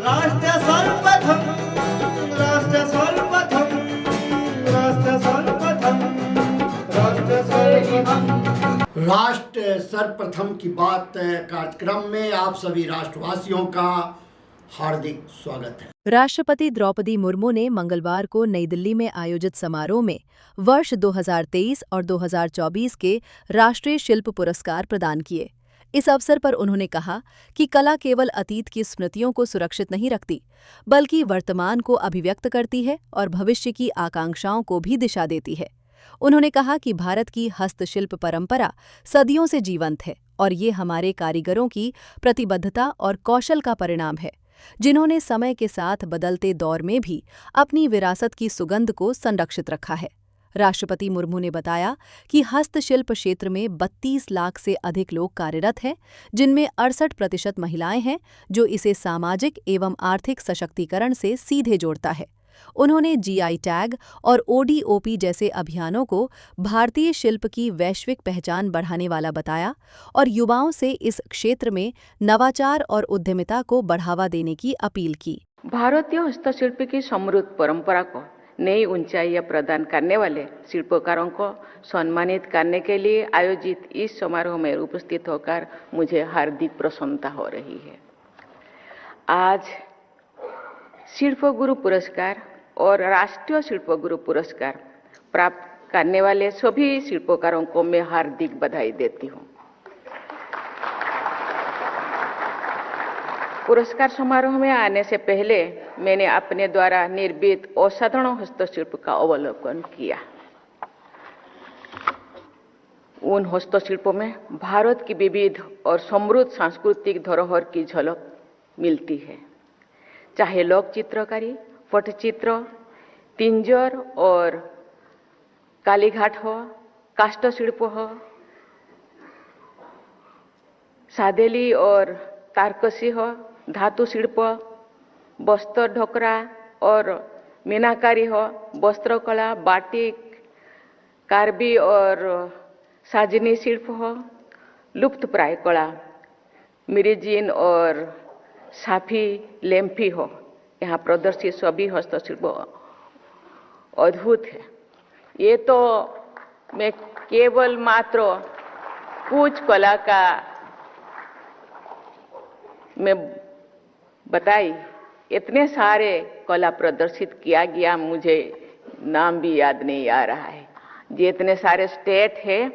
राष्ट्र सर्वप्रथम, राष्ट्र सर्वप्रथम, राष्ट्र सर्वप्रथम, राष्ट्र सर्वप्रथम। राष्ट्र सर्वप्रथम की बात कार्यक्रम में आप सभी राष्ट्रवासियों का हार्दिक स्वागत है। राष्ट्रपति द्रौपदी मुर्मू ने मंगलवार को नई दिल्ली में आयोजित समारोह में वर्ष 2023 और 2024 के राष्ट्रीय शिल्प पुरस्कार प्रदान किए। इस अवसर पर उन्होंने कहा कि कला केवल अतीत की स्मृतियों को सुरक्षित नहीं रखती, बल्कि वर्तमान को अभिव्यक्त करती है और भविष्य की आकांक्षाओं को भी दिशा देती है। उन्होंने कहा कि भारत की हस्तशिल्प परंपरा सदियों से जीवंत है और ये हमारे कारीगरों की प्रतिबद्धता और कौशल का परिणाम है, जिन्होंने समय के साथ बदलते दौर में भी अपनी विरासत की सुगंध को संरक्षित रखा है। राष्ट्रपति मुर्मू ने बताया कि हस्तशिल्प क्षेत्र में 32 लाख से अधिक लोग कार्यरत हैं, जिनमें 68% महिलाएं हैं, जो इसे सामाजिक एवं आर्थिक सशक्तिकरण से सीधे जोड़ता है। उन्होंने जीआई टैग और ओडीओपी जैसे अभियानों को भारतीय शिल्प की वैश्विक पहचान बढ़ाने वाला बताया और युवाओं से इस क्षेत्र में नवाचार और उद्यमिता को बढ़ावा देने की अपील की। भारतीय हस्तशिल्प की समृद्ध परंपरा को नई ऊंचाइयां प्रदान करने वाले शिल्पकारों को सम्मानित करने के लिए आयोजित इस समारोह में उपस्थित होकर मुझे हार्दिक प्रसन्नता हो रही है। आज शिल्प गुरु पुरस्कार और राष्ट्रीय शिल्प गुरु पुरस्कार प्राप्त करने वाले सभी शिल्पकारों को मैं हार्दिक बधाई देती हूँ। पुरस्कार समारोह में आने से पहले मैंने अपने द्वारा निर्मित असाधारण हस्तशिल्प का अवलोकन किया। उन हस्तशिल्पों में भारत की विविध और समृद्ध सांस्कृतिक धरोहर की झलक मिलती है, चाहे लोक चित्रकारी, पटचित्र, तिंजर और कालीघाट हो, काष्ठशिल्प हो, सादेली और तारकसी हो, धातु शिल्प, वस्त्र ढोकरा और मीनाकारी हो, वस्त्रकला, बाटिक, कार्बी और साजनी शिल्प हो, लुप्त प्राय कला, मिरीजिन और साफी लेम्फी हो, यहाँ प्रदर्शित सभी हस्तशिल्प अद्भुत है। ये तो मैं केवल मात्र कुछ कला का मैं बताई, इतने सारे कला प्रदर्शित किया गया, मुझे नाम भी याद नहीं आ रहा है। ये इतने सारे स्टेट है,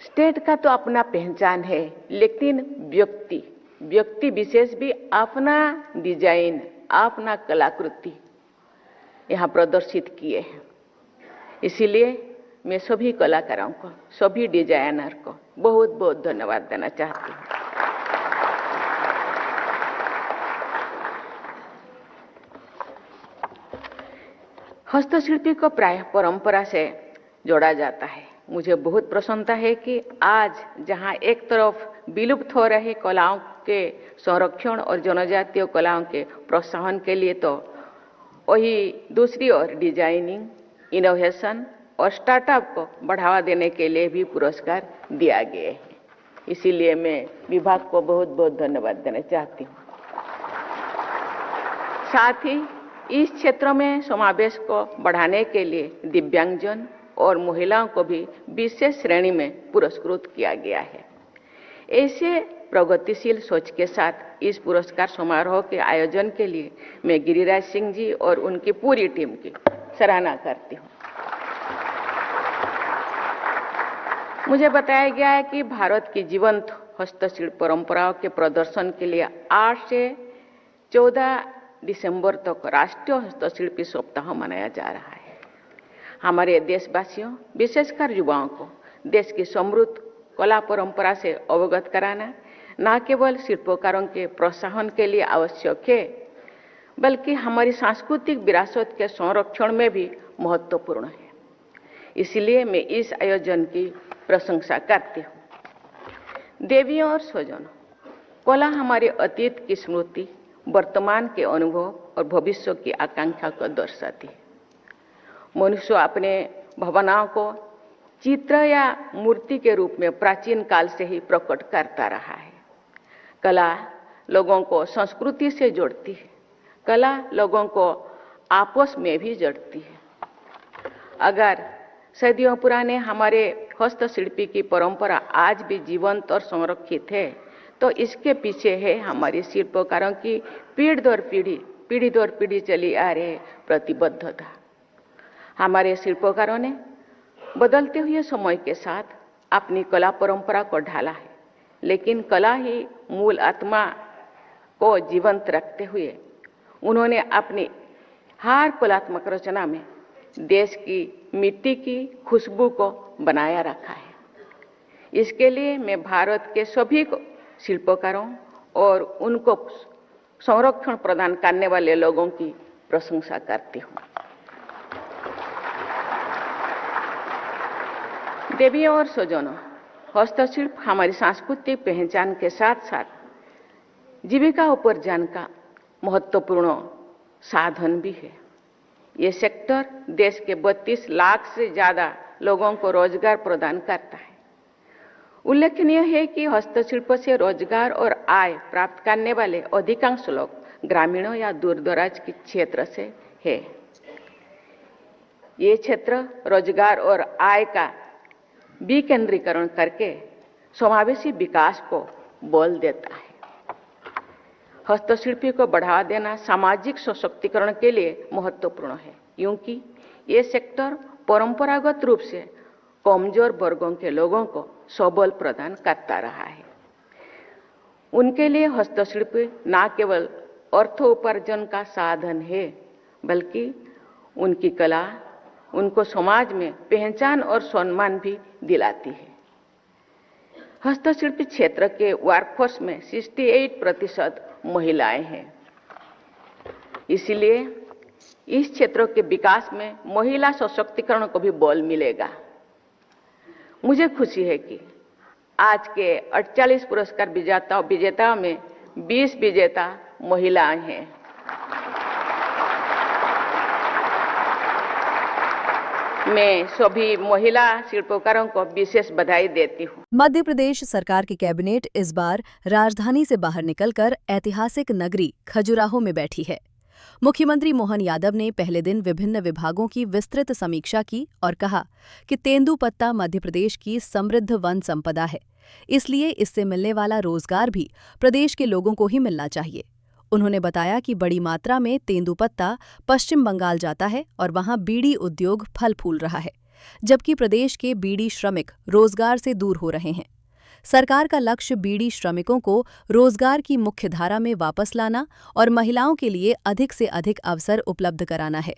स्टेट का तो अपना पहचान है, लेकिन व्यक्ति विशेष भी अपना डिजाइन, अपना कलाकृति यहाँ प्रदर्शित किए हैं। इसीलिए मैं सभी कलाकारों को, सभी डिजाइनर को बहुत बहुत धन्यवाद देना चाहती हूँ। हस्तशिल्पी को प्राय परंपरा से जोड़ा जाता है। मुझे बहुत प्रसन्नता है कि आज जहां एक तरफ विलुप्त हो रहे कलाओं के संरक्षण और जनजातीय कलाओं के प्रोत्साहन के लिए, तो वही दूसरी ओर डिजाइनिंग, इनोवेशन और स्टार्टअप को बढ़ावा देने के लिए भी पुरस्कार दिया गया है। इसीलिए मैं विभाग को बहुत बहुत धन्यवाद देना चाहती हूँ। साथ ही इस क्षेत्र में समावेश को बढ़ाने के लिए दिव्यांगजन और महिलाओं को भी विशेष श्रेणी में पुरस्कृत किया गया है। ऐसे प्रगतिशील सोच के साथ इस पुरस्कार समारोह के आयोजन के लिए मैं गिरिराज सिंह जी और उनकी पूरी टीम की सराहना करती हूँ। मुझे बताया गया है कि भारत की जीवंत हस्तशिल्प परंपराओं के प्रदर्शन के लिए 8 से 14 दिसंबर तक राष्ट्रीय हस्तशिल्पी सप्ताह मनाया जा रहा है। हमारे देशवासियों, विशेषकर युवाओं को देश की समृद्ध कला परंपरा से अवगत कराना न केवल शिल्पकारों के प्रोत्साहन के लिए आवश्यक है, बल्कि हमारी सांस्कृतिक विरासत के संरक्षण में भी महत्वपूर्ण है। इसलिए मैं इस आयोजन की प्रशंसा करती हूँ। देवियों और स्वजनों, कला हमारे अतीत की स्मृति, वर्तमान के अनुभव और भविष्य की आकांक्षा को दर्शाती है। मनुष्य अपने भावनाओं को चित्र या मूर्ति के रूप में प्राचीन काल से ही प्रकट करता रहा है। कला लोगों को संस्कृति से जोड़ती है, कला लोगों को आपस में भी जोड़ती है। अगर सदियों पुराने हमारे हस्तशिल्पी की परंपरा आज भी जीवंत और संरक्षित है, तो इसके पीछे है हमारे शिल्पकारों की पीढ़ी दर पीढ़ी चली आ रही प्रतिबद्धता। हमारे शिल्पकारों ने बदलते हुए समय के साथ अपनी कला परंपरा को ढाला है, लेकिन कला ही मूल आत्मा को जीवंत रखते हुए उन्होंने अपनी हर कलात्मक रचना में देश की मिट्टी की खुशबू को बनाया रखा है। इसके लिए मैं भारत के सभी शिल्पकारों और उनको संरक्षण प्रदान करने वाले लोगों की प्रशंसा करती हूँ। देवियों और स्वजनों, हस्तशिल्प हमारी सांस्कृतिक पहचान के साथ साथ जीविका उपार्जन का महत्वपूर्ण साधन भी है। ये सेक्टर देश के 32 लाख से ज्यादा लोगों को रोजगार प्रदान करता है। उल्लेखनीय है कि हस्तशिल्प से रोजगार और आय प्राप्त करने वाले अधिकांश लोग ग्रामीणों या दूरदराज के क्षेत्र से है। ये क्षेत्र रोजगार और आय का विकेंद्रीकरण करके समावेशी विकास को बल देता है। हस्तशिल्पी को बढ़ावा देना सामाजिक सशक्तिकरण के लिए महत्वपूर्ण है, क्योंकि ये सेक्टर परंपरागत रूप से कमजोर वर्गों के लोगों को सबल प्रदान करता रहा है। उनके लिए हस्तशिल्प न केवल अर्थ उपार्जन का साधन है, बल्कि उनकी कला उनको समाज में पहचान और सम्मान भी दिलाती है। हस्तशिल्प क्षेत्र के वर्कफोर्स में 68% महिलाएं हैं। इसलिए इस क्षेत्र के विकास में महिला सशक्तिकरण को भी बल मिलेगा। मुझे खुशी है कि आज के 48 पुरस्कार विजेताओं में 20 विजेता महिलाएं हैं। मैं सभी महिला शिल्पकारों को विशेष बधाई देती हूँ। मध्य प्रदेश सरकार की कैबिनेट इस बार राजधानी से बाहर निकलकर ऐतिहासिक नगरी खजुराहो में बैठी है। मुख्यमंत्री मोहन यादव ने पहले दिन विभिन्न विभागों की विस्तृत समीक्षा की और कहा कि तेंदुपत्ता मध्य प्रदेश की समृद्ध वन संपदा है, इसलिए इससे मिलने वाला रोजगार भी प्रदेश के लोगों को ही मिलना चाहिए। उन्होंने बताया कि बड़ी मात्रा में तेंदुपत्ता पश्चिम बंगाल जाता है और वहां बीड़ी उद्योग फल फूल रहा है, जबकि प्रदेश के बीड़ी श्रमिक रोजगार से दूर हो रहे हैं। सरकार का लक्ष्य बीड़ी श्रमिकों को रोजगार की मुख्यधारा में वापस लाना और महिलाओं के लिए अधिक से अधिक अवसर उपलब्ध कराना है।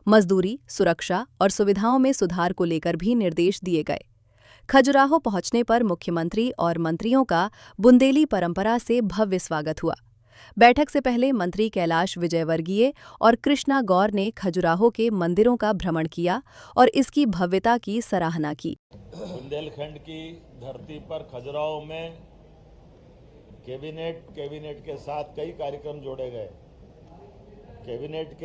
मजदूरी, सुरक्षा और सुविधाओं में सुधार को लेकर भी निर्देश दिए गए। खजुराहो पहुंचने पर मुख्यमंत्री और मंत्रियों का बुंदेली परंपरा से भव्य स्वागत हुआ। बैठक से पहले मंत्री कैलाश विजयवर्गीय और कृष्णा गौर ने खजुराहो के मंदिरों का भ्रमण किया और इसकी भव्यता की सराहना की। बुंदेलखंड की धरती पर खजुराहो में कैबिनेट के साथ कई कार्यक्रम जोड़े गए। कैबिनेट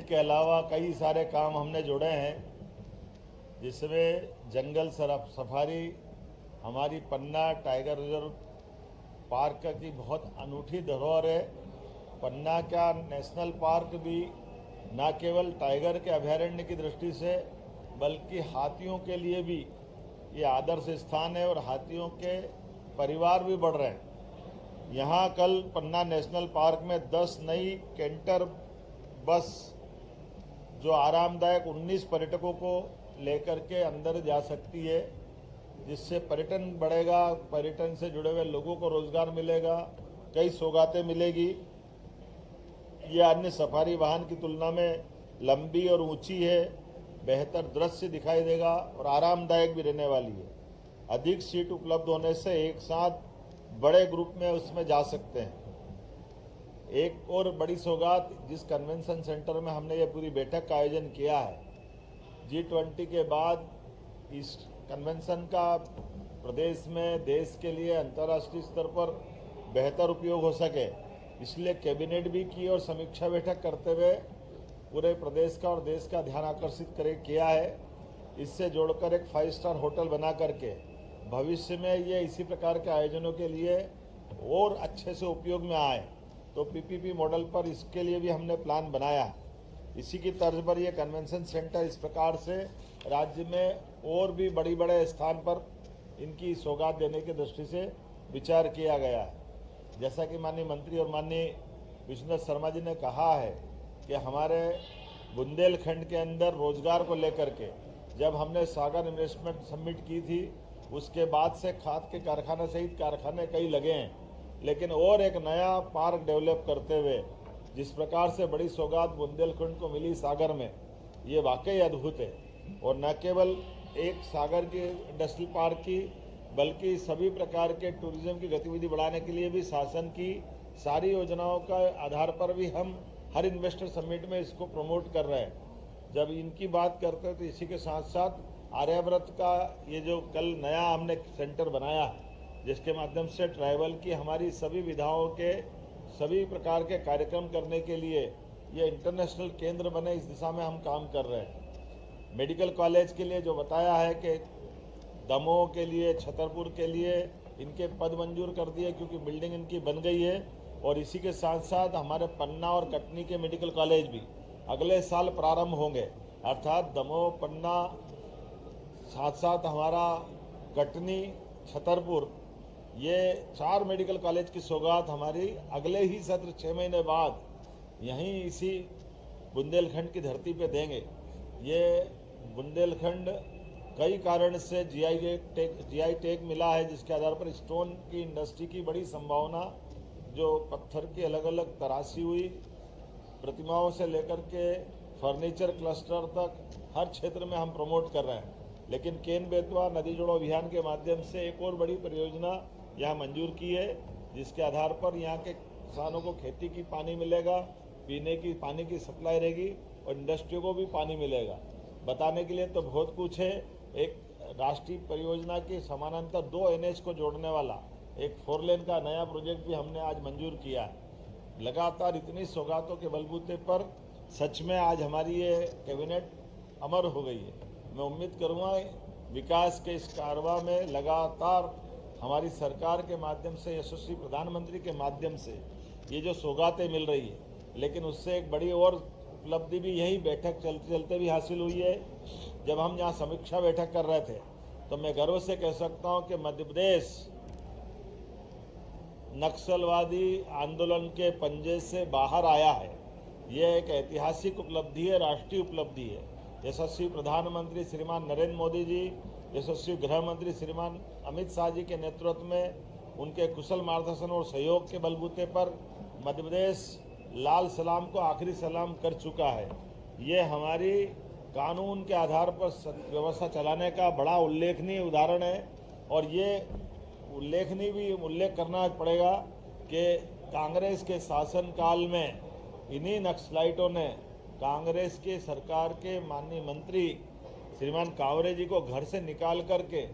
के अलावा कई सारे काम हमने जोड़े हैं, जिसमें जंगल सफारी, हमारी पन्ना टाइगर रिजर्व पार्क की बहुत अनूठी धरोहर है। पन्ना का नेशनल पार्क भी न केवल टाइगर के अभयारण्य की दृष्टि से, बल्कि हाथियों के लिए भी ये आदर्श स्थान है और हाथियों के परिवार भी बढ़ रहे हैं। यहाँ कल पन्ना नेशनल पार्क में 10 नई कैंटर बस जो आरामदायक 19 पर्यटकों को लेकर के अंदर जा सकती है, जिससे पर्यटन बढ़ेगा, पर्यटन से जुड़े हुए लोगों को रोजगार मिलेगा, कई सौगातें मिलेगी। ये अन्य सफारी वाहन की तुलना में लंबी और ऊंची है, बेहतर दृश्य दिखाई देगा और आरामदायक भी रहने वाली है। अधिक सीट उपलब्ध होने से एक साथ बड़े ग्रुप में उसमें जा सकते हैं। एक और बड़ी सौगात, जिस कन्वेंशन सेंटर में हमने ये पूरी बैठक का आयोजन किया है, G20 के बाद इस कन्वेंशन का प्रदेश में देश के लिए अंतर्राष्ट्रीय स्तर पर बेहतर उपयोग हो सके, इसलिए कैबिनेट भी की और समीक्षा बैठक करते हुए पूरे प्रदेश का और देश का ध्यान आकर्षित किया है। इससे जोड़कर एक 5 स्टार होटल बना करके भविष्य में ये इसी प्रकार के आयोजनों के लिए और अच्छे से उपयोग में आए, तो पीपीपी मॉडल पर इसके लिए भी हमने प्लान बनाया है। इसी की तर्ज पर ये कन्वेंशन सेंटर इस प्रकार से राज्य में और भी बड़े स्थान पर इनकी सौगात देने की दृष्टि से विचार किया गया है। जैसा कि माननीय मंत्री और माननीय विष्णु शर्मा जी ने कहा है कि हमारे बुंदेलखंड के अंदर रोजगार को लेकर के जब हमने सागर इन्वेस्टमेंट समिट की थी, उसके बाद से खाद के कारखाने सहित कारखाने कई लगे हैं, लेकिन और एक नया पार्क डेवलप करते हुए जिस प्रकार से बड़ी सौगात बुंदेलखंड को मिली सागर में, ये वाकई अद्भुत है। और न केवल एक सागर की इंडस्ट्रियल पार्क की, बल्कि सभी प्रकार के टूरिज्म की गतिविधि बढ़ाने के लिए भी शासन की सारी योजनाओं का आधार पर भी हम हर इन्वेस्टर समिट में इसको प्रमोट कर रहे हैं। जब इनकी बात करते हैं तो इसी के साथ साथ आर्याव्रत का ये जो कल नया हमने सेंटर बनाया है, जिसके माध्यम से ट्राइबल की हमारी सभी विधाओं के सभी प्रकार के कार्यक्रम करने के लिए ये इंटरनेशनल केंद्र बने, इस दिशा में हम काम कर रहे हैं। मेडिकल कॉलेज के लिए जो बताया है कि दमोह के लिए, छतरपुर के लिए इनके पद मंजूर कर दिए क्योंकि बिल्डिंग इनकी बन गई है। और इसी के साथ साथ हमारे पन्ना और कटनी के मेडिकल कॉलेज भी अगले साल प्रारंभ होंगे, अर्थात दमोह, पन्ना, साथ साथ हमारा कटनी, छतरपुर, ये 4 मेडिकल कॉलेज की सौगात हमारी अगले ही सत्र 6 महीने बाद यहीं इसी बुंदेलखंड की धरती पे देंगे। ये बुंदेलखंड कई कारण से जीआई टैग मिला है, जिसके आधार पर स्टोन की इंडस्ट्री की बड़ी संभावना, जो पत्थर की अलग अलग तराशी हुई प्रतिमाओं से लेकर के फर्नीचर क्लस्टर तक हर क्षेत्र में हम प्रमोट कर रहे हैं। लेकिन केन बेतवा नदी जोड़ो अभियान के माध्यम से एक और बड़ी परियोजना यहाँ मंजूर की है, जिसके आधार पर यहाँ के किसानों को खेती की पानी मिलेगा, पीने की पानी की सप्लाई रहेगी और इंडस्ट्री को भी पानी मिलेगा। बताने के लिए तो बहुत कुछ है। एक राष्ट्रीय परियोजना के समानांतर 2 NH को जोड़ने वाला एक 4 लेन का नया प्रोजेक्ट भी हमने आज मंजूर किया है। लगातार इतनी सौगातों के बलबूते पर सच में आज हमारी ये कैबिनेट अमर हो गई है। मैं उम्मीद करूँगा विकास के इस कारवां में लगातार हमारी सरकार के माध्यम से, यशस्वी प्रधानमंत्री के माध्यम से ये जो सौगातें मिल रही है, लेकिन उससे एक बड़ी और उपलब्धि भी यही बैठक चलते चलते भी हासिल हुई है। जब हम यहाँ समीक्षा बैठक कर रहे थे तो मैं गर्व से कह सकता हूँ कि मध्य प्रदेश नक्सलवादी आंदोलन के पंजे से बाहर आया है। ये एक ऐतिहासिक उपलब्धि है, राष्ट्रीय उपलब्धि है। यशस्वी प्रधानमंत्री श्रीमान नरेंद्र मोदी जी, यशस्वी गृह मंत्री श्रीमान अमित शाह जी के नेतृत्व में उनके कुशल मार्गदर्शन और सहयोग के बलबूते पर मध्य प्रदेश लाल सलाम को आखिरी सलाम कर चुका है। ये हमारी कानून के आधार पर व्यवस्था चलाने का बड़ा उल्लेखनीय उदाहरण है। और ये उल्लेखनीय भी उल्लेख करना पड़ेगा कि कांग्रेस के शासनकाल में इन्हीं नक्सलाइटों ने कांग्रेस के सरकार के माननीय मंत्री श्रीमान कांवरे जी को घर से निकाल करके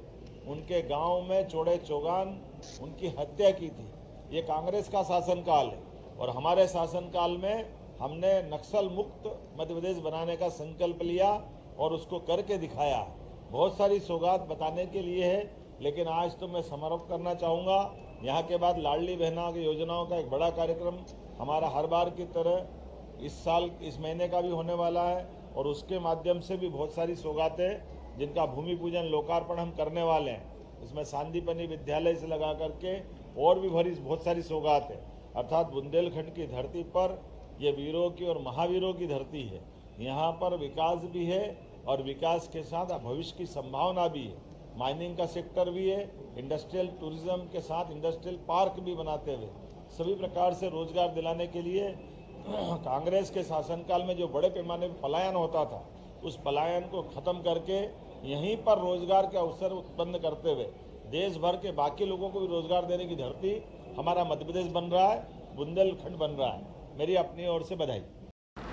उनके गांव में चौड़े चौगान उनकी हत्या की थी। ये कांग्रेस का शासनकाल है और हमारे शासनकाल में हमने नक्सल मुक्त मध्य प्रदेश बनाने का संकल्प लिया और उसको करके दिखाया। बहुत सारी सौगात बताने के लिए है, लेकिन आज तो मैं समारोह करना चाहूँगा। यहाँ के बाद लाडली बहना की योजनाओं का एक बड़ा कार्यक्रम हमारा हर बार की तरह इस साल इस महीने का भी होने वाला है और उसके माध्यम से भी बहुत सारी सौगातें जिनका भूमि पूजन लोकार्पण हम करने वाले हैं। इसमें सांदीपनी विद्यालय से लगा करके और भी बहुत सारी सौगात है। अर्थात बुंदेलखंड की धरती पर ये वीरों की और महावीरों की धरती है। यहाँ पर विकास भी है और विकास के साथ भविष्य की संभावना भी है। माइनिंग का सेक्टर भी है, इंडस्ट्रियल टूरिज्म के साथ इंडस्ट्रियल पार्क भी बनाते हुए सभी प्रकार से रोजगार दिलाने के लिए कांग्रेस के शासनकाल में जो बड़े पैमाने पर पलायन होता था, उस पलायन को खत्म करके यहीं पर रोजगार के अवसर उत्पन्न करते हुए देश भर के बाकी लोगों को भी रोजगार देने की धरती हमारा मध्य प्रदेश बन रहा है, बुंदेलखंड बन रहा है। मेरी अपनी ओर से बधाई।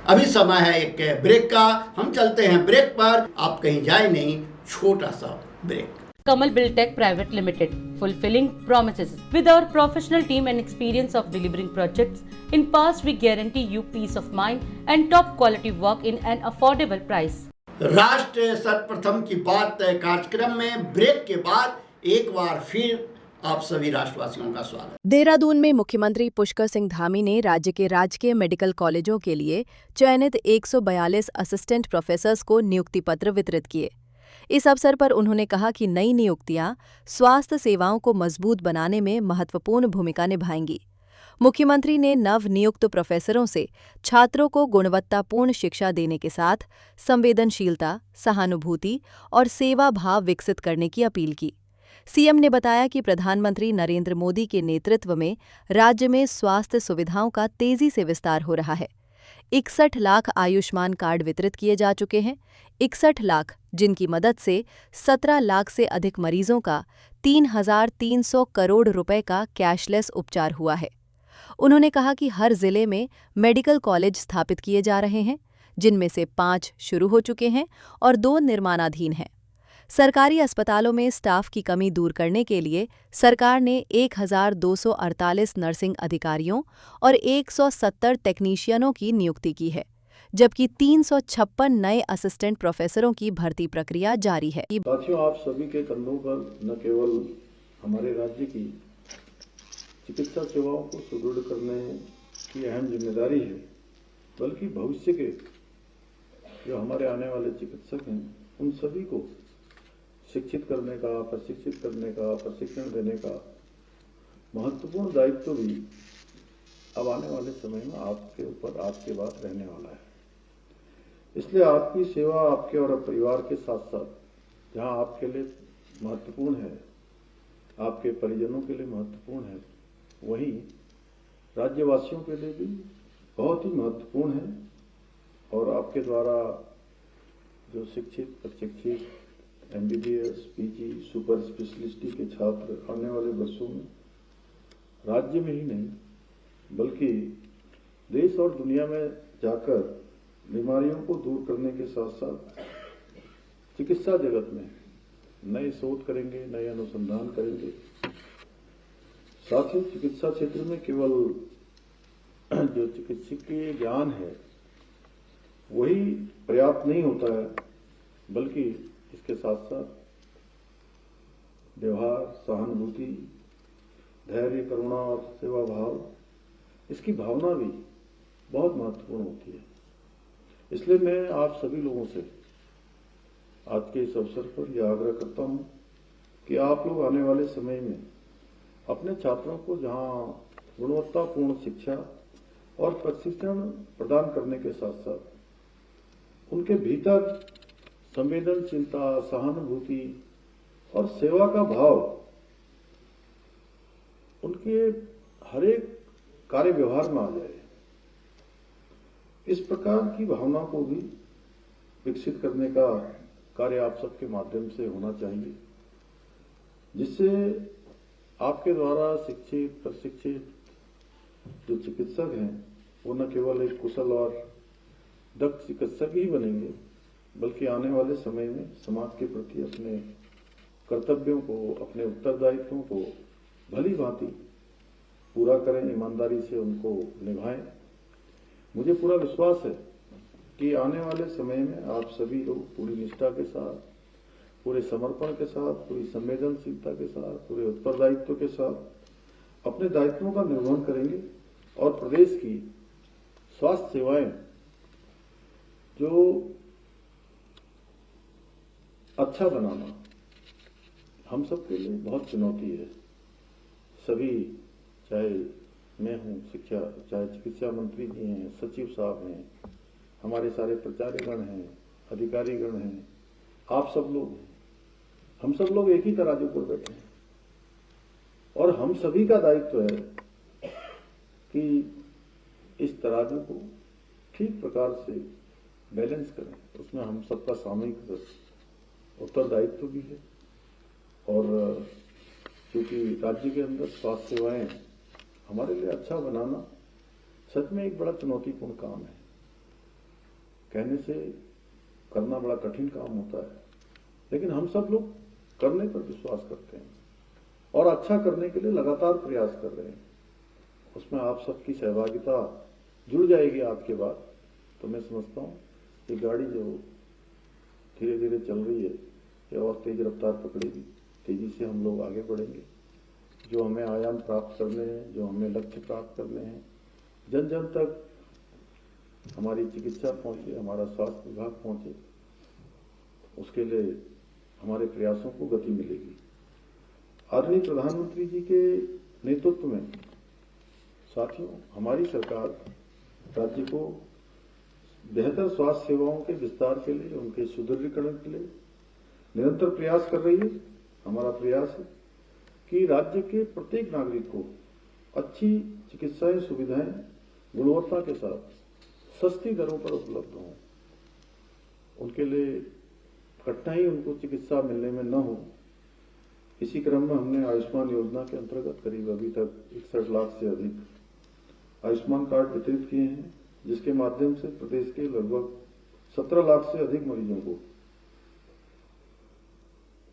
अभी समय है एक ब्रेक का, हम चलते हैं ब्रेक पर। आप कहीं जाए नहीं, छोटा सा break. Kamal Buildtech Private Limited, fulfilling promises. With our professional team and experience of delivering projects, in past we guarantee you peace of mind and top quality work in an affordable price. राष्ट्र सर्वप्रथम की बात कार्यक्रम में break के बाद एक बार फिर आप सभी राष्ट्रवासियों का स्वागत। देहरादून में मुख्यमंत्री पुष्कर सिंह धामी ने राज्य के राजकीय मेडिकल कॉलेजों के लिए चयनित 142 असिस्टेंट प्रोफेसर्स को नियुक्ति पत्र वितरित किए। इस अवसर पर उन्होंने कहा कि नई नियुक्तियां स्वास्थ्य सेवाओं को मजबूत बनाने में महत्वपूर्ण भूमिका निभाएंगी। मुख्यमंत्री ने नव नियुक्त प्रोफेसरों से छात्रों को गुणवत्तापूर्ण शिक्षा देने के साथ संवेदनशीलता, सहानुभूति और सेवा भाव विकसित करने की अपील की। सीएम ने बताया कि प्रधानमंत्री नरेंद्र मोदी के नेतृत्व में राज्य में स्वास्थ्य सुविधाओं का तेजी से विस्तार हो रहा है। 61 लाख आयुष्मान कार्ड वितरित किए जा चुके हैं। 61 लाख, जिनकी मदद से 17 लाख से अधिक मरीजों का 3,300 करोड़ रुपए का कैशलेस उपचार हुआ है। उन्होंने कहा कि हर जिले में मेडिकल कॉलेज स्थापित किए जा रहे हैं, जिनमें से 5 शुरू हो चुके हैं और 2 निर्माणाधीन हैं। सरकारी अस्पतालों में स्टाफ की कमी दूर करने के लिए सरकार ने 1,248 नर्सिंग अधिकारियों और 170 टेक्नीशियनों की नियुक्ति की है, जबकि 356 नए असिस्टेंट प्रोफेसरों की भर्ती प्रक्रिया जारी है। साथियों, आप सभी के कंधों पर न केवल हमारे राज्य की चिकित्सा सेवाओं को सुदृढ़ करने की अहम जिम्मेदारी है, बल्कि भविष्य के जो हमारे आने वाले चिकित्सक हैं उन सभी को शिक्षित करने का, प्रशिक्षित करने का, प्रशिक्षण देने का महत्वपूर्ण दायित्व भी अब आने वाले समय में आपके ऊपर, आपके बाद रहने वाला है। इसलिए आपकी सेवा आपके और परिवार के साथ साथ जहां आपके लिए महत्वपूर्ण है, आपके परिजनों के लिए महत्वपूर्ण है, वहीं राज्यवासियों के लिए भी बहुत ही महत्वपूर्ण है। और आपके द्वारा जो शिक्षित, प्रशिक्षित MBBS, PG, सुपर स्पेशलिस्टी के छात्र आने वाले वर्षों में राज्य में ही नहीं बल्कि देश और दुनिया में जाकर बीमारियों को दूर करने के साथ साथ चिकित्सा जगत में नए शोध करेंगे, नए अनुसंधान करेंगे। साथ ही चिकित्सा क्षेत्र में केवल जो चिकित्सकीय ज्ञान है वही पर्याप्त नहीं होता है, बल्कि इसके साथ साथ व्यवहार, सहानुभूति, धैर्य, करुणा और सेवा भाव, इसकी भावना भी बहुत महत्वपूर्ण होती है। इसलिए मैं आप सभी लोगों से आज के इस अवसर पर यह आग्रह करता हूं कि आप लोग आने वाले समय में अपने छात्रों को जहां गुणवत्तापूर्ण शिक्षा और प्रशिक्षण प्रदान करने के साथ साथ उनके भीतर संवेदनशीलता, सहानुभूति और सेवा का भाव उनके हर एक कार्य व्यवहार में आ जाए, इस प्रकार की भावना को भी विकसित करने का कार्य आप सबके माध्यम से होना चाहिए, जिससे आपके द्वारा शिक्षित, प्रशिक्षित जो चिकित्सक हैं वो न केवल एक कुशल और दक्ष चिकित्सक ही बनेंगे, बल्कि आने वाले समय में समाज के प्रति अपने कर्तव्यों को, अपने उत्तरदायित्वों को भली भांति पूरा करें, ईमानदारी से उनको निभाएं। मुझे पूरा विश्वास है कि आने वाले समय में आप सभी लोग पूरी निष्ठा के साथ, पूरे समर्पण के साथ, पूरी संवेदनशीलता के साथ, पूरे उत्तरदायित्व के साथ अपने दायित्वों का निर्वहन करेंगे और प्रदेश की स्वास्थ्य सेवाएं जो अच्छा बनाना हम सबके लिए बहुत चुनौती है। सभी, चाहे मैं हूं शिक्षा, चाहे चिकित्सा मंत्री जी हैं, सचिव साहब हैं, हमारे सारे प्रचार्यगण हैं, अधिकारीगण हैं, आप सब लोग हैं, हम सब लोग एक ही तराजू पर बैठे हैं और हम सभी का दायित्व है कि इस तराजू को ठीक प्रकार से बैलेंस करें। उसमें हम सबका सामूहिक उत्तरदायित्व भी है और क्योंकि राज्य के अंदर स्वास्थ्य सेवाएं हमारे लिए अच्छा बनाना सच में एक बड़ा चुनौतीपूर्ण काम है। कहने से करना बड़ा कठिन काम होता है, लेकिन हम सब लोग करने पर विश्वास करते हैं और अच्छा करने के लिए लगातार प्रयास कर रहे हैं। उसमें आप सबकी सहभागिता जुड़ जाएगी आज के बाद, तो मैं समझता हूँ कि गाड़ी जो धीरे धीरे चल रही है ये और तेज रफ्तार पकड़ेगी, तेजी से हम लोग आगे बढ़ेंगे। जो हमें आयाम प्राप्त करने हैं, जो हमें लक्ष्य प्राप्त करने हैं, जन जन तक हमारी चिकित्सा पहुंचे, हमारा स्वास्थ्य विभाग पहुंचे, उसके लिए हमारे प्रयासों को गति मिलेगी। आदरणीय प्रधानमंत्री जी के नेतृत्व में साथियों, हमारी सरकार राज्य को बेहतर स्वास्थ्य सेवाओं के विस्तार के लिए, उनके सुदृढ़ीकरण के लिए निरंतर प्रयास कर रही है। हमारा प्रयास है कि राज्य के प्रत्येक नागरिक को अच्छी चिकित्सा सुविधाएं गुणवत्ता के साथ सस्ती दरों पर उपलब्ध हों, उनके लिए कठिनाई उनको चिकित्सा मिलने में न हो। इसी क्रम में हमने आयुष्मान योजना के अंतर्गत करीब अभी तक 61 लाख से अधिक आयुष्मान कार्ड वितरित किए हैं, जिसके माध्यम से प्रदेश के लगभग 17 लाख से अधिक मरीजों को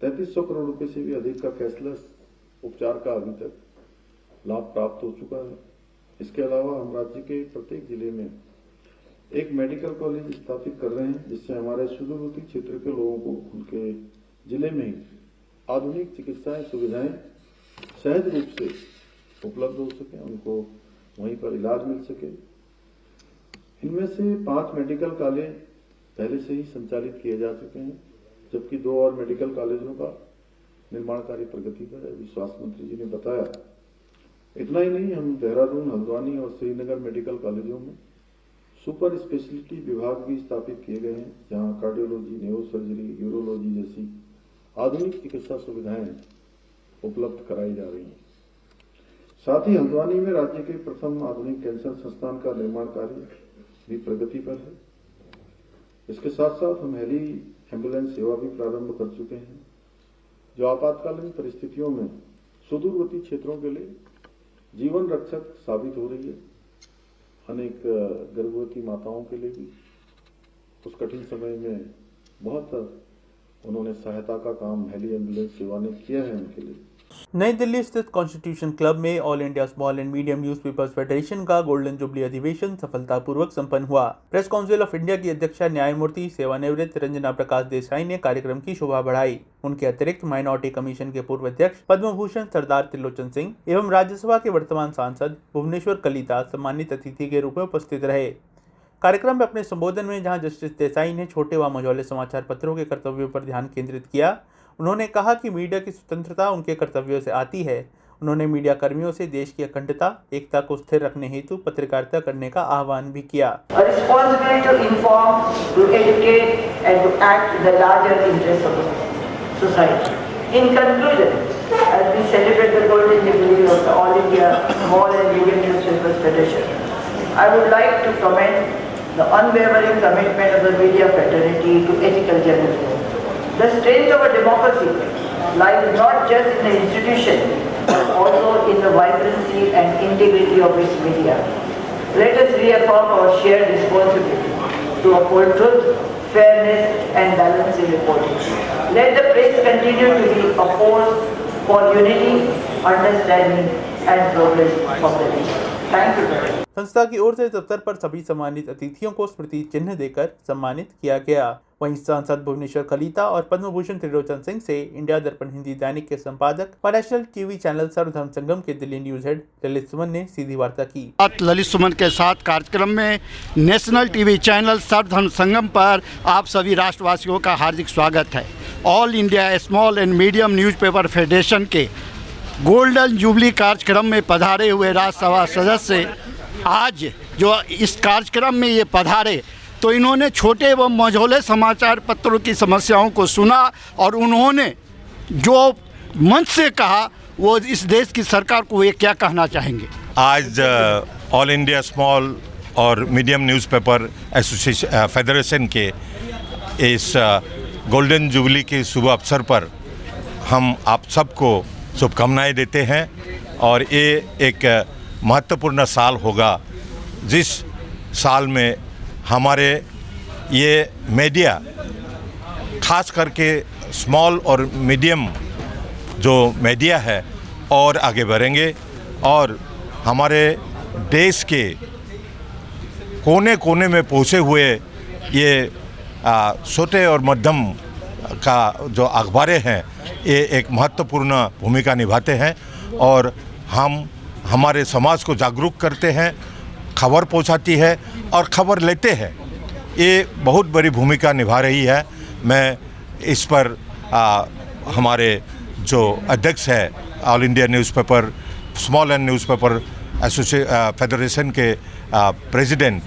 3300 करोड़ रुपए से भी अधिक का कैशलेस उपचार का अभी तक लाभ प्राप्त हो चुका है। इसके अलावा हम राज्य के प्रत्येक जिले में एक मेडिकल कॉलेज स्थापित कर रहे हैं, जिससे हमारे सुदूरवर्ती क्षेत्र के लोगों को उनके जिले में ही आधुनिक चिकित्सा सुविधाएं सहज रूप से उपलब्ध हो सके, उनको वहीं पर इलाज मिल सके। इनमें से 5 मेडिकल कॉलेज पहले से ही संचालित किए जा चुके हैं, जबकि 2 और मेडिकल कॉलेजों का निर्माण कार्य प्रगति पर है, अभी स्वास्थ्य मंत्री जी ने बताया। इतना ही नहीं, हम देहरादून, हल्द्वानी और श्रीनगर मेडिकल कॉलेजों में सुपर स्पेशलिटी विभाग भी स्थापित किए गए हैं, जहां कार्डियोलॉजी, न्यूरोसर्जरी, यूरोलॉजी जैसी आधुनिक चिकित्सा सुविधाएं उपलब्ध कराई जा रही हैं। साथ ही हल्द्वानी में राज्य के प्रथम आधुनिक कैंसर संस्थान का निर्माण कार्य भी प्रगति पर है। इसके साथ साथ हम हेली एम्बुलेंस सेवा भी प्रारंभ कर चुके हैं, जो आपातकालीन परिस्थितियों में सुदूरवर्ती क्षेत्रों के लिए जीवन रक्षक साबित हो रही है। अनेक गर्भवती माताओं के लिए भी उस कठिन समय में बहुत उन्होंने सहायता का काम हेली एम्बुलेंस सेवा ने किया है उनके लिए। नई दिल्ली स्थित कॉन्स्टिट्यूशन क्लब में all India small and medium newspapers federation का गोल्डन जुबली अधिवेशन सफलतापूर्वक संपन्न हुआ। प्रेस काउंसिल ऑफ इंडिया की अध्यक्षा न्यायमूर्ति सेवानिवृत्त रंजना प्रकाश देसाई ने कार्यक्रम की शोभा बढ़ाई। उनके अतिरिक्त माइनॉरिटी कमीशन के पूर्व अध्यक्ष पद्म भूषण सरदार त्रिलोचन सिंह एवं राज्यसभा के वर्तमान सांसद भुवनेश्वर कलिता सम्मानित अतिथि के रूप में उपस्थित रहे। कार्यक्रम में अपने संबोधन में जहां जस्टिस देसाई ने छोटे व मझौले समाचार पत्रों के कर्तव्यों पर ध्यान केंद्रित किया, उन्होंने कहा कि मीडिया की स्वतंत्रता उनके कर्तव्यों से आती है। उन्होंने मीडिया कर्मियों से देश की अखंडता, एकता को स्थिर रखने हेतु पत्रकारिता करने का आह्वान भी किया। In conclusion, as we celebrate the golden jubilee of the All India Small and Medium Newspapers Federation, I would like to commend the unwavering commitment of the media fraternity to ethical journalism. The strength of a democracy lies not just in the institution, but also in the vibrancy and integrity of its media. Let us reaffirm our shared responsibility to uphold truth, fairness and balance in reporting. Let the press continue to be a force for unity, understanding and progress of the nation. Thank you very much. संस्था की ओर से इस अवसर पर सभी सम्मानित अतिथियों को स्मृति चिन्ह देकर सम्मानित किया गया। वहीं सांसद भुवनेश्वर कलिता और पद्म भूषण त्रिलोचन सिंह से इंडिया दर्पण हिंदी दैनिक के संपादक व नेशनल टीवी चैनल सर्वधर्म संगम के दिल्ली न्यूज हेड ललित सुमन ने सीधी वार्ता की। ललित सुमन के साथ कार्यक्रम में नेशनल टीवी चैनल सर्वधर्म संगम पर आप सभी राष्ट्रवासियों का हार्दिक स्वागत है। All India small and medium newspaper federation के गोल्डन जुबली कार्यक्रम में पधारे हुए राज्यसभा सदस्य आज जो इस कार्यक्रम में ये पधारे, तो इन्होंने छोटे व मझौले समाचार पत्रों की समस्याओं को सुना और उन्होंने जो मंच से कहा वो इस देश की सरकार को ये क्या कहना चाहेंगे। आज ऑल इंडिया स्मॉल और मीडियम न्यूज़पेपर एसोसिएशन फेडरेशन के इस गोल्डन जुबली के शुभ अवसर पर हम आप सबको शुभकामनाएं देते हैं और ये एक महत्वपूर्ण साल होगा, जिस साल में हमारे ये मीडिया खास करके स्मॉल और मीडियम जो मीडिया है और आगे बढ़ेंगे और हमारे देश के कोने कोने में पहुँचे हुए ये छोटे और मध्यम का जो अखबारें हैं ये एक महत्वपूर्ण भूमिका निभाते हैं और हम हमारे समाज को जागरूक करते हैं, खबर पहुंचाती है और खबर लेते हैं। ये बहुत बड़ी भूमिका निभा रही है। मैं इस पर हमारे जो अध्यक्ष है all India newspaper small and newspaper federation के प्रेसिडेंट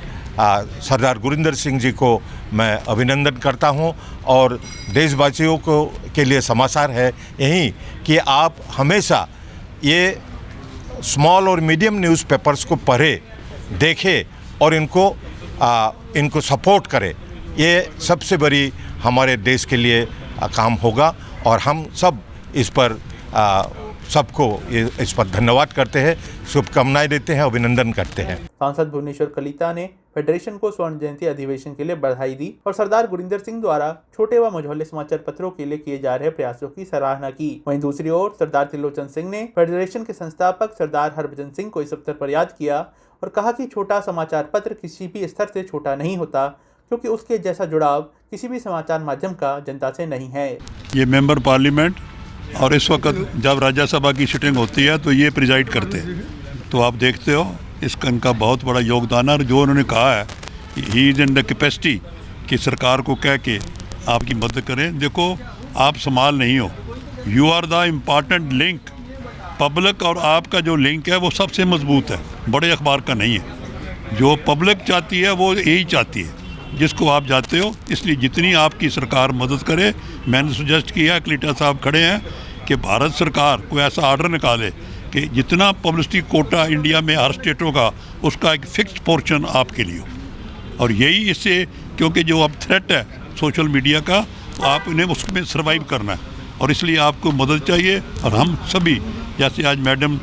सरदार गुरिंदर सिंह जी को मैं अभिनंदन करता हूं और देशवासियों को के लिए समाचार है यही कि आप हमेशा ये स्मॉल और मीडियम न्यूज़पेपर्स को पढ़े, देखें और इनको सपोर्ट करें। ये सबसे बड़ी हमारे देश के लिए काम होगा और हम सब इस पर सबको इस पर धन्यवाद करते हैं, शुभकामनाएं देते हैं, अभिनंदन करते हैं। सांसद भुवनेश्वर कलिता ने फेडरेशन को स्वर्ण जयंती अधिवेशन के लिए बधाई दी और सरदार गुरिंदर सिंह द्वारा छोटे व मझौले समाचार पत्रों के लिए किए जा रहे प्रयासों की सराहना की। वहीं दूसरी ओर सरदार त्रिलोचन सिंह ने फेडरेशन के संस्थापक सरदार हरभजन सिंह को इस अवसर पर याद किया और कहा कि छोटा समाचार पत्र किसी भी स्तर से छोटा नहीं होता, क्योंकि उसके जैसा जुड़ाव किसी भी समाचार माध्यम का जनता से नहीं है। ये मेंबर पार्लियामेंट और इस वक्त जब राज्यसभा की सिटिंग होती है तो ये प्रिजाइड करते हैं, तो आप देखते हो इसका इनका बहुत बड़ा योगदान है। और जो उन्होंने कहा है he is in the capacity कि सरकार को कह के आपकी मदद करें। देखो आप संभाल नहीं हो, you are the important link. Public और आपका जो लिंक है वो सबसे मजबूत है, बड़े अखबार का नहीं है। जो पब्लिक चाहती है वो यही चाहती है जिसको आप जाते हो। इसलिए जितनी आपकी सरकार मदद करे, मैंने सुजेस्ट किया, कलीटा साहब खड़े हैं, कि भारत सरकार कोई ऐसा ऑर्डर निकाले कि जितना पब्लिसिटी कोटा इंडिया में हर स्टेटों का उसका एक फिक्स्ड पोर्शन आपके लिए हो। और यही इससे, क्योंकि जो अब थ्रेट है सोशल मीडिया का, आप उन्हें उसमें सर्वाइव करना है और इसलिए आपको मदद चाहिए। और हम सभी, जैसे आज मैडम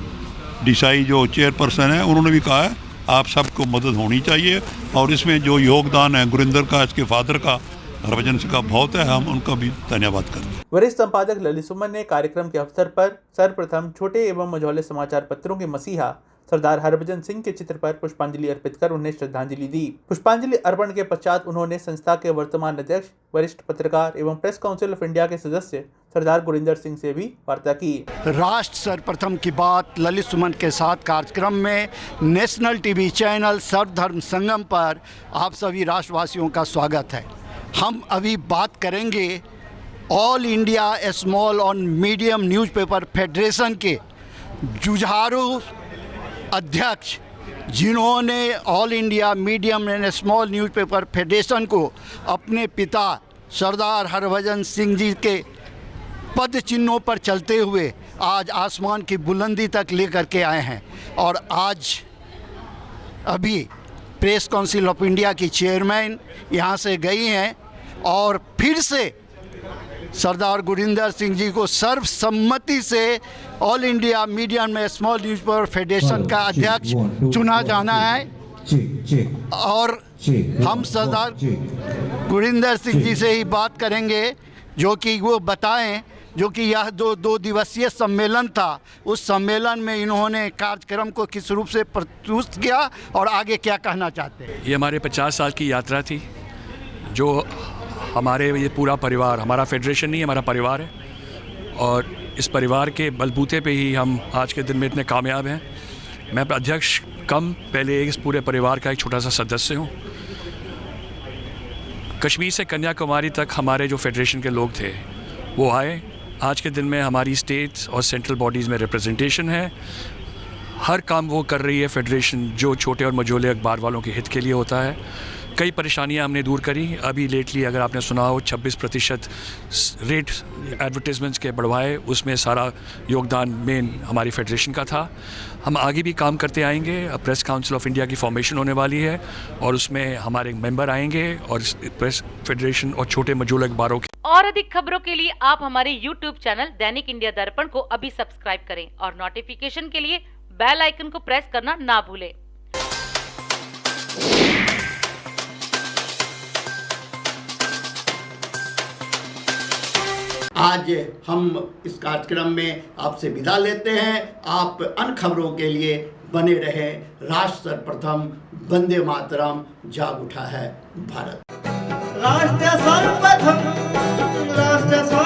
डिसाई जो चेयरपर्सन है, उन्होंने भी कहा है आप सबको मदद होनी चाहिए और इसमें जो योगदान है गुरिंदर का, इसके फादर का, हरभजन सिंह का बहुत है, हम उनका भी धन्यवाद करते हैं। वरिष्ठ संपादक ललित सुमन ने कार्यक्रम के अवसर पर सर्वप्रथम छोटे एवं मझौले समाचार पत्रों के मसीहा सरदार हरभजन सिंह के चित्र पर पुष्पांजलि अर्पित कर उन्हें श्रद्धांजलि दी। पुष्पांजलि अर्पण के पश्चात उन्होंने संस्था के वर्तमान अध्यक्ष, वरिष्ठ पत्रकार एवं प्रेस काउंसिल ऑफ इंडिया के सदस्य सरदार गुरिंदर सिंह से भी वार्ता की। राष्ट्र सर्वप्रथम की बात ललित सुमन के साथ कार्यक्रम में नेशनल टीवी चैनल सर्वधर्म संगम पर आप सभी राष्ट्रवासियों का स्वागत है। हम अभी बात करेंगे ऑल इंडिया स्मॉल और मीडियम न्यूज़पेपर फेडरेशन के जुझारू अध्यक्ष, जिन्होंने all India medium and small newspaper federation को अपने पिता सरदार हरभजन सिंह जी के पद चिन्हों पर चलते हुए आज आसमान की बुलंदी तक लेकर के आए हैं। और आज अभी प्रेस काउंसिल ऑफ इंडिया की चेयरमैन यहाँ से गई हैं और फिर से सरदार गुरिंदर सिंह जी को सर्वसम्मति से all India medium and small newspaper federation का अध्यक्ष चुना जाना है। और हम सरदार गुरिंदर सिंह जी से ही बात करेंगे जो कि वो बताएं, जो कि यह दो दिवसीय सम्मेलन था, उस सम्मेलन में इन्होंने कार्यक्रम को किस रूप से प्रस्तुत किया और आगे क्या कहना चाहते हैं। ये हमारे 50 साल की यात्रा थी, जो हमारे ये पूरा परिवार, हमारा फेडरेशन नहीं, हमारा परिवार है और इस परिवार के बलबूते पे ही हम आज के दिन में इतने कामयाब हैं। मैं अध्यक्ष कम पहले इस पूरे परिवार का एक छोटा सा सदस्य हूँ। कश्मीर से कन्याकुमारी तक हमारे जो फेडरेशन के लोग थे वो आए। आज के दिन में हमारी स्टेट्स और सेंट्रल बॉडीज़ में रिप्रेजेंटेशन है। हर काम वो कर रही है फेडरेशन जो छोटे और मझोले अखबार वालों के हित के लिए होता है। कई परेशानियां हमने दूर करी। अभी लेटली अगर आपने सुना हो 26% रेट एडवर्टीजमेंट्स के बढ़वाए, उसमें सारा योगदान मेन हमारी फेडरेशन का था। हम आगे भी काम करते आएंगे। प्रेस काउंसिल ऑफ इंडिया की फॉर्मेशन होने वाली है और उसमें हमारे मेंबर आएंगे और प्रेस फेडरेशन और छोटे मझोले अखबारों के और अधिक खबरों के लिए आप हमारे YouTube चैनल दैनिक इंडिया दर्पण को अभी सब्सक्राइब करें और नोटिफिकेशन के लिए बेल आइकन को प्रेस करना ना भूलें। आज हम इस कार्यक्रम में आपसे विदा लेते हैं। आप अन्य खबरों के लिए बने रहे। राष्ट्र सर्वप्रथम, वंदे मातरम, जाग उठा है भारत। राष्ट्र सर्वप्रथम, राष्ट्र राष्ट्र